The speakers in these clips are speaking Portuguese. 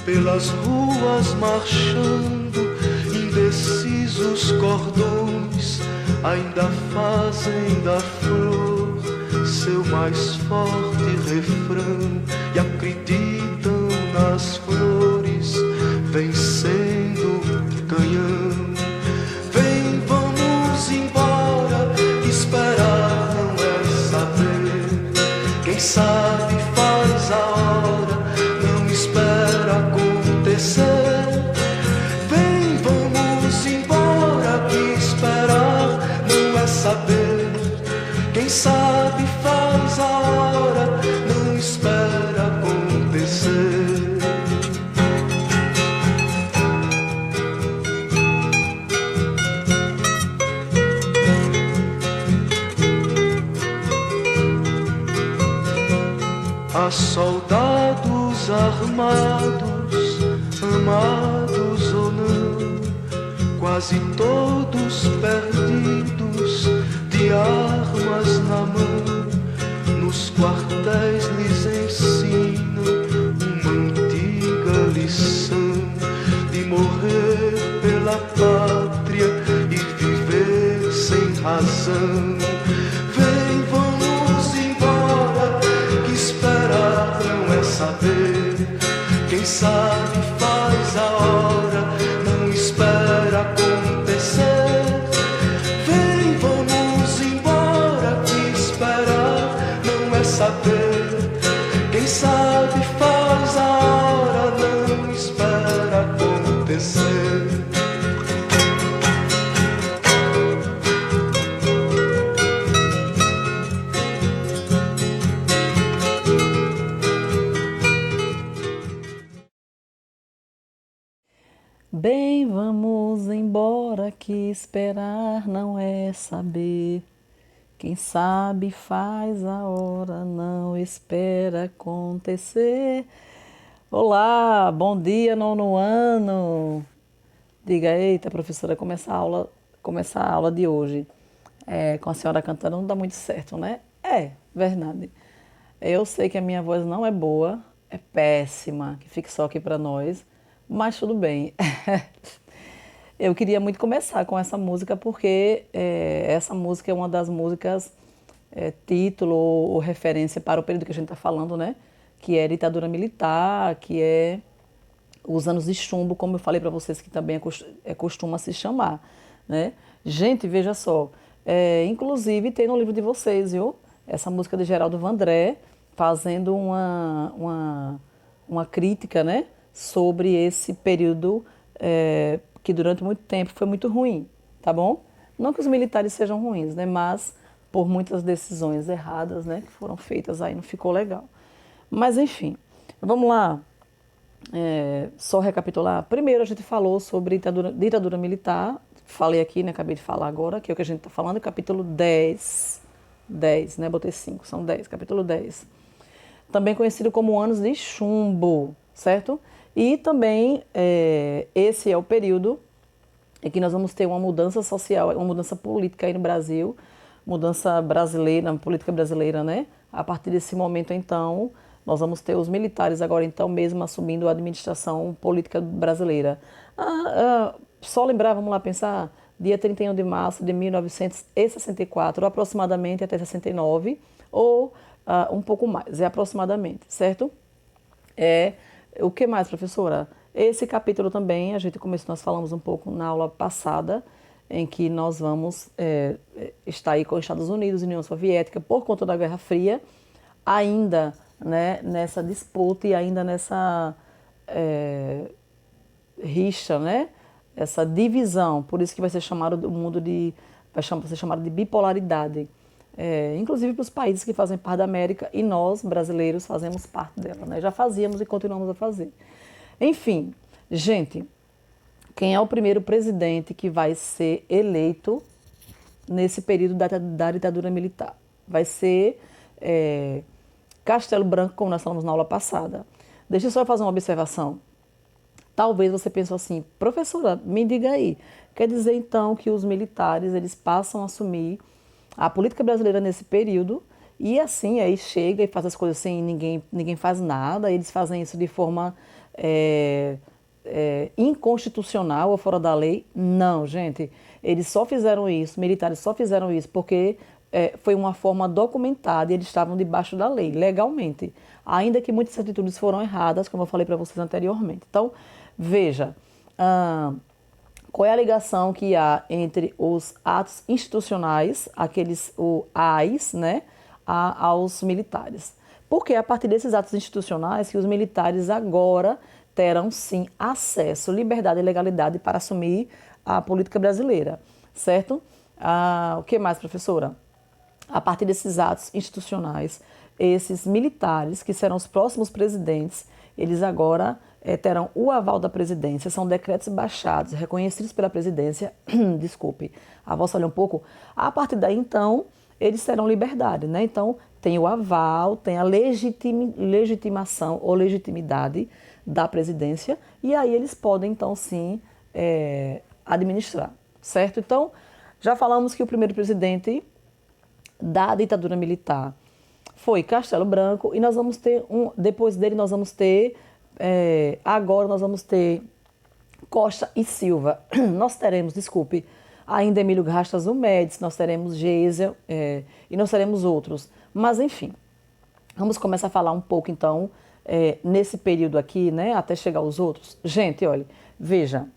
pelas ruas marchando, indecisos cordões ainda fazem da flor seu mais forte refrão e acreditam nas flores vencendo canhão. Vem, vamos embora, esperar não é saber. Quem sabe faz a hora, não espera acontecer. Vem, vamos embora, que esperar não é saber. Quem sabe faz a hora, não espera acontecer. Há soldados armados, amados ou não, quase todos perdidos, de armas na mão. Nos quartéis lhes ensinam uma antiga lição de morrer pela pátria e viver sem razão. Vem, vamos embora, que esperar não é saber. Quem sabe faz a hora, não espera acontecer. Vem, vamos embora, que esperar não é saber. Quem sabe faz a hora, não espera acontecer. Bem, vamos embora, que esperar não é saber. Quem sabe faz a hora, não espera acontecer. Olá, bom dia, nono ano. Diga, eita, professora, começar a aula de hoje. Com a senhora cantando não dá muito certo, né? É, verdade. Eu sei que a minha voz não é boa, é péssima, que fique só aqui para nós, mas tudo bem. Eu queria muito começar com essa música porque essa música é uma das músicas título ou referência para o período que a gente está falando, né? Que é ditadura militar, que é os anos de chumbo, como eu falei para vocês, que também costuma se chamar, né? Gente, veja só, inclusive tem no livro de vocês, viu? Essa música de Geraldo Vandré, fazendo uma crítica, né? Sobre esse período que durante muito tempo foi muito ruim, tá bom? Não que os militares sejam ruins, né? Mas por muitas decisões erradas, né? Que foram feitas aí, não ficou legal. Mas enfim, vamos lá. Só recapitular. Primeiro a gente falou sobre ditadura militar. Falei aqui, né? Acabei de falar agora, que é o que a gente está falando, capítulo 10. 10, né? Botei 5, são 10, capítulo 10. Também conhecido como anos de chumbo, certo? E também esse é o período em que nós vamos ter uma mudança social, uma mudança política aí no Brasil, mudança brasileira, política brasileira, né? A partir desse momento, então, nós vamos ter os militares agora, então, mesmo assumindo a administração política brasileira. Só lembrar, vamos lá pensar, dia 31 de março de 1964, aproximadamente até 69, ou um pouco mais, aproximadamente, certo? O que mais, professora? Esse capítulo também, nós falamos um pouco na aula passada, em que nós vamos estar aí com os Estados Unidos e União Soviética por conta da Guerra Fria, ainda, né, nessa disputa e ainda nessa rixa, né? Essa divisão, por isso que vai ser chamado o mundo vai ser chamado de bipolaridade. Inclusive para os países que fazem parte da América e nós, brasileiros, fazemos parte dela, né? Já fazíamos e continuamos a fazer. Enfim, gente, quem é o primeiro presidente que vai ser eleito nesse período da ditadura militar? Vai ser Castelo Branco, como nós falamos na aula passada. Deixa eu só fazer uma observação. Talvez você pense assim, professora, me diga aí, quer dizer então que os militares eles passam a assumir a política brasileira nesse período e assim aí chega e faz as coisas sem ninguém faz nada, eles fazem isso de forma inconstitucional ou fora da lei. Não, gente. Eles só fizeram isso, militares só fizeram isso porque foi uma forma documentada e eles estavam debaixo da lei, legalmente. Ainda que muitas atitudes foram erradas, como eu falei para vocês anteriormente. Então, veja, qual é a ligação que há entre os atos institucionais, aqueles AIs, né, aos militares? Porque é a partir desses atos institucionais que os militares agora terão sim acesso, liberdade e legalidade para assumir a política brasileira, certo? O que mais, professora? A partir desses atos institucionais, esses militares, que serão os próximos presidentes, eles agora terão o aval da presidência, são decretos baixados, reconhecidos pela presidência, desculpe, a voz falhou um pouco. A partir daí, então, eles terão liberdade, né? Então, tem o aval, tem a legitimação ou legitimidade da presidência, e aí eles podem, então, sim, administrar, certo? Então, já falamos que o primeiro presidente da ditadura militar foi Castelo Branco, e nós vamos ter depois dele nós vamos ter, agora nós vamos ter Costa e Silva. Nós teremos, desculpe, ainda Emílio Garrastazu Médici, nós teremos Geisel, e nós teremos outros. Mas, enfim, vamos começar a falar um pouco, então, nesse período aqui, né, até chegar aos outros. Gente, olha, veja,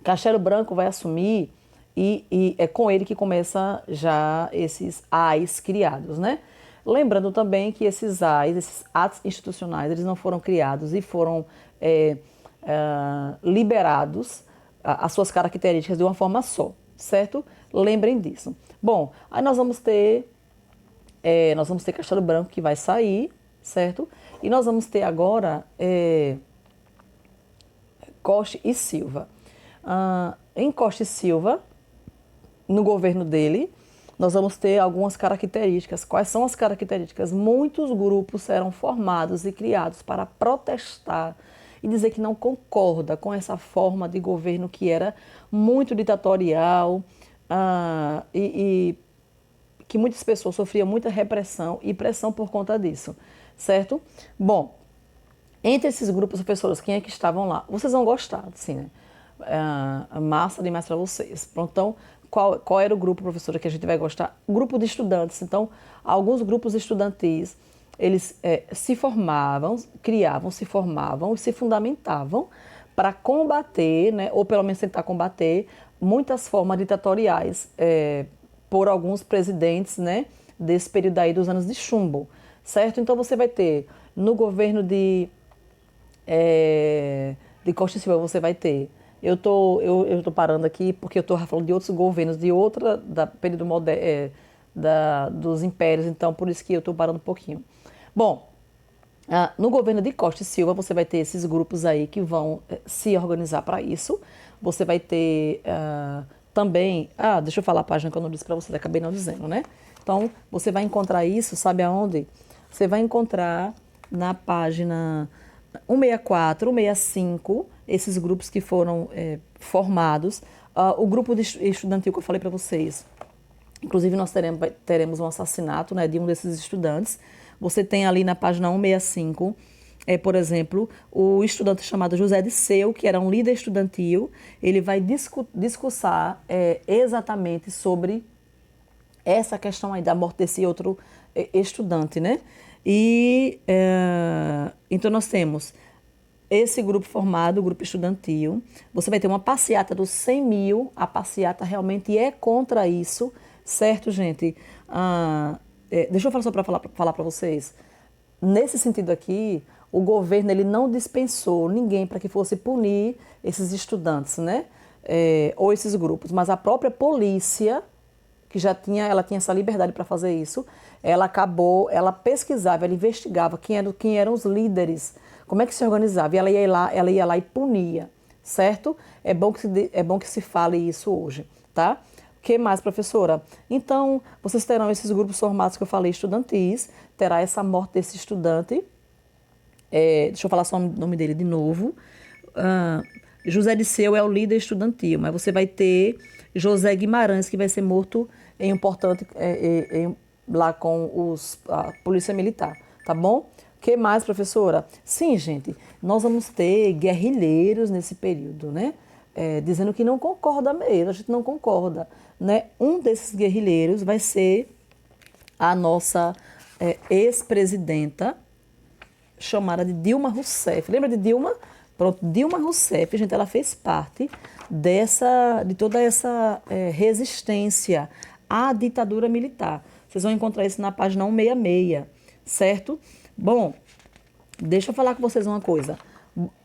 Castelo Branco vai assumir e é com ele que começa já esses AIs criados, né? Lembrando também que esses AIs, esses atos institucionais, eles não foram criados e foram liberados as suas características de uma forma só, certo? Lembrem disso. Bom, aí nós vamos ter Castelo Branco que vai sair, certo? E nós vamos ter agora Costa e Silva. Em Costa e Silva, no governo dele, nós vamos ter algumas características. Quais são as características? Muitos grupos serão formados e criados para protestar e dizer que não concorda com essa forma de governo que era muito ditatorial e que muitas pessoas sofriam muita repressão e pressão por conta disso, certo? Bom, entre esses grupos, professores, quem é que estavam lá? Vocês vão gostar, sim, né? Massa demais para vocês. Pronto, então, qual era o grupo, professora, que a gente vai gostar? Grupo de estudantes. Então, alguns grupos estudantis, eles se formavam, se formavam e se fundamentavam para combater, né, ou pelo menos tentar combater, muitas formas ditatoriais por alguns presidentes, né, desse período aí dos anos de chumbo, certo? Então, você vai ter, no governo de Costa e Silva, você vai ter. Eu tô parando aqui porque eu estou falando de outros governos, da período moderno, dos impérios, então por isso que eu estou parando um pouquinho. Bom, no governo de Costa e Silva você vai ter esses grupos aí que vão se organizar para isso. Você vai ter também... deixa eu falar a página que eu não disse para vocês, acabei não dizendo, né? Então, você vai encontrar isso, sabe aonde? Você vai encontrar na página 164, 165, esses grupos que foram formados. O grupo estudantil que eu falei para vocês, inclusive nós teremos um assassinato, né, de um desses estudantes. Você tem ali na página 165, por exemplo, o estudante chamado José Disseu, que era um líder estudantil. Ele vai discursar exatamente sobre essa questão aí da morte desse outro estudante, né? E então nós temos esse grupo formado, o grupo estudantil. Você vai ter uma passeata dos 100 mil. A passeata realmente é contra isso, certo, gente? Deixa eu falar só para falar para vocês. Nesse sentido aqui, o governo ele não dispensou ninguém para que fosse punir esses estudantes, né? Ou esses grupos, mas a própria polícia, que ela tinha essa liberdade para fazer isso, ela pesquisava, ela investigava quem eram os líderes, como é que se organizava, e ela ia lá e punia, certo? É bom que se fale isso hoje, tá? O que mais, professora? Então, vocês terão esses grupos formados que eu falei, estudantis, terá essa morte desse estudante, deixa eu falar só o nome dele de novo, José Disseu é o líder estudantil, mas você vai ter José Guimarães, que vai ser morto lá com a polícia militar, tá bom? Que mais, professora? Sim, gente, nós vamos ter guerrilheiros nesse período, né? Dizendo que não concorda mesmo, a gente não concorda, né? Um desses guerrilheiros vai ser a nossa ex-presidenta, chamada de Dilma Rousseff. Lembra de Dilma? Pronto, Dilma Rousseff, gente, ela fez parte de toda essa resistência à ditadura militar. Vocês vão encontrar isso na página 166, certo? Bom, deixa eu falar com vocês uma coisa.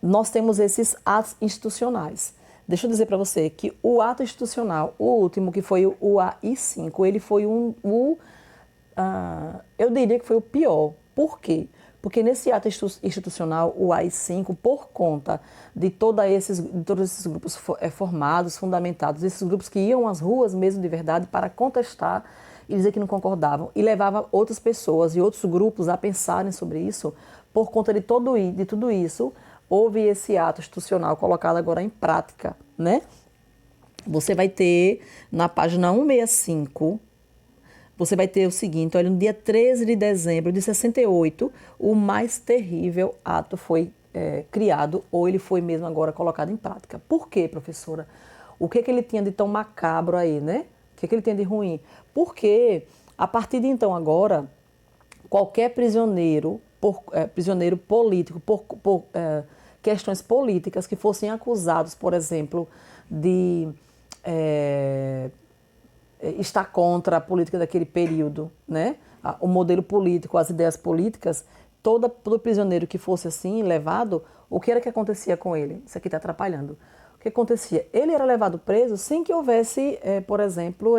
Nós temos esses atos institucionais. Deixa eu dizer para você que o ato institucional, o último, que foi o AI-5, ele foi eu diria que foi o pior. Por quê? Porque nesse ato institucional, o AI-5, por conta de todos esses grupos formados, fundamentados, esses grupos que iam às ruas mesmo de verdade para contestar e dizer que não concordavam, e levava outras pessoas e outros grupos a pensarem sobre isso, por conta de tudo isso, houve esse ato institucional colocado agora em prática, né? Você vai ter, na página 165, você vai ter o seguinte, olha, no dia 13 de dezembro de 68, o mais terrível ato foi criado, ou ele foi mesmo agora colocado em prática. Por quê, professora? O que ele tinha de tão macabro aí, né? O que ele tinha de ruim? Porque, a partir de então agora, qualquer prisioneiro, prisioneiro político, por questões políticas que fossem acusados, por exemplo, de estar contra a política daquele período, né? O modelo político, as ideias políticas, todo prisioneiro que fosse assim levado, o que era que acontecia com ele? Isso aqui está atrapalhando. O que acontecia? Ele era levado preso sem que houvesse, por exemplo,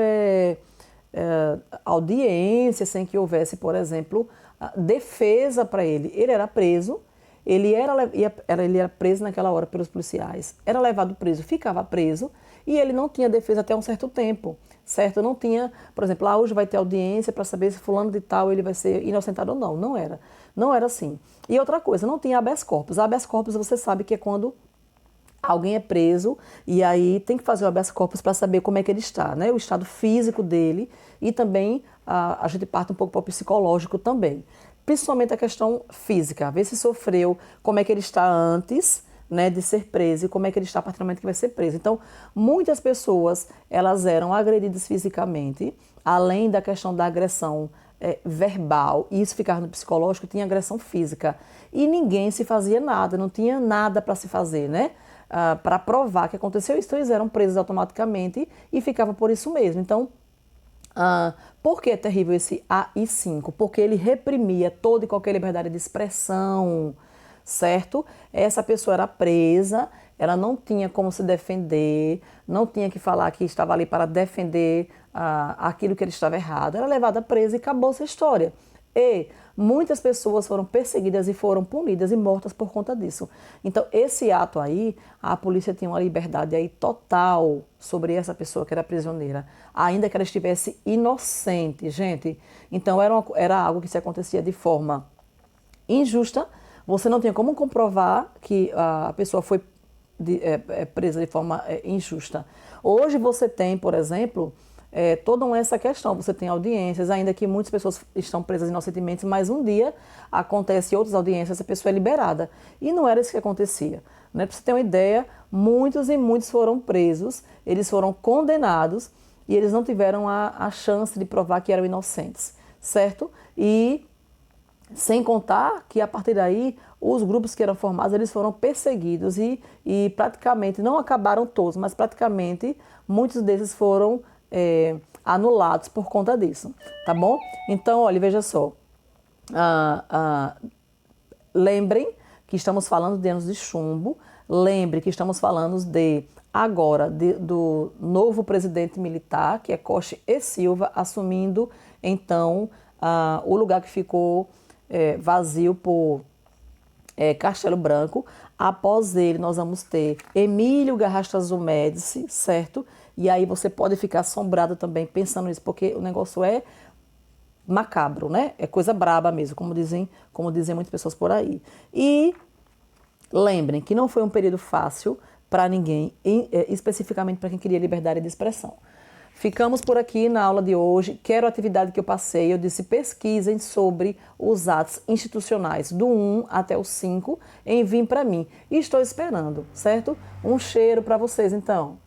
audiência, sem que houvesse, por exemplo, defesa para ele. Ele era preso, ele era preso naquela hora pelos policiais, era levado preso, ficava preso e ele não tinha defesa até um certo tempo, certo? Não tinha, por exemplo, hoje vai ter audiência para saber se fulano de tal ele vai ser inocentado ou não. Não era. Não era assim. E outra coisa, não tinha habeas corpus. Habeas corpus você sabe que é quando alguém é preso e aí tem que fazer o habeas corpus para saber como é que ele está, né? O estado físico dele e também a gente parte um pouco para o psicológico também. Principalmente a questão física, ver se sofreu, como é que ele está antes, né, de ser preso e como é que ele está a partir do momento que vai ser preso. Então, muitas pessoas, elas eram agredidas fisicamente, além da questão da agressão verbal, e isso ficava no psicológico, tinha agressão física. E ninguém se fazia nada, não tinha nada para se fazer, né? Para provar que aconteceu isso, eles eram presos automaticamente e ficava por isso mesmo. Então, por que é terrível esse AI-5? Porque ele reprimia toda e qualquer liberdade de expressão, certo? Essa pessoa era presa, ela não tinha como se defender, não tinha que falar que estava ali para defender aquilo que ele estava errado. Era levada presa e acabou essa história. E muitas pessoas foram perseguidas e foram punidas e mortas por conta disso. Então, esse ato aí, a polícia tinha uma liberdade aí total sobre essa pessoa que era prisioneira, ainda que ela estivesse inocente, gente. Então, era algo que se acontecia de forma injusta, você não tinha como comprovar que a pessoa foi presa de forma injusta. Hoje você tem, por exemplo, toda essa questão, você tem audiências, ainda que muitas pessoas estão presas inocentemente, mas um dia acontece outras audiências, a pessoa é liberada. E não era isso que acontecia. Né? Para você ter uma ideia, muitos e muitos foram presos, eles foram condenados e eles não tiveram a chance de provar que eram inocentes, certo? E sem contar que a partir daí os grupos que eram formados eles foram perseguidos e praticamente, não acabaram todos, mas praticamente muitos desses foram anulados por conta disso, tá bom? Então, olha, veja só, lembrem que estamos falando de anos de chumbo, lembre que estamos falando agora do novo presidente militar, que é Costa e Silva, assumindo então o lugar que ficou vazio por Castelo Branco. Após ele, nós vamos ter Emílio Garrastazu Médici, certo? E aí você pode ficar assombrado também pensando nisso, porque o negócio é macabro, né? É coisa braba mesmo, como dizem muitas pessoas por aí. E lembrem que não foi um período fácil para ninguém, especificamente para quem queria liberdade de expressão. Ficamos por aqui na aula de hoje. Quero a atividade que eu passei. Eu disse pesquisem sobre os atos institucionais do 1 até o 5. Enviem para mim. E estou esperando, certo? Um cheiro para vocês, então.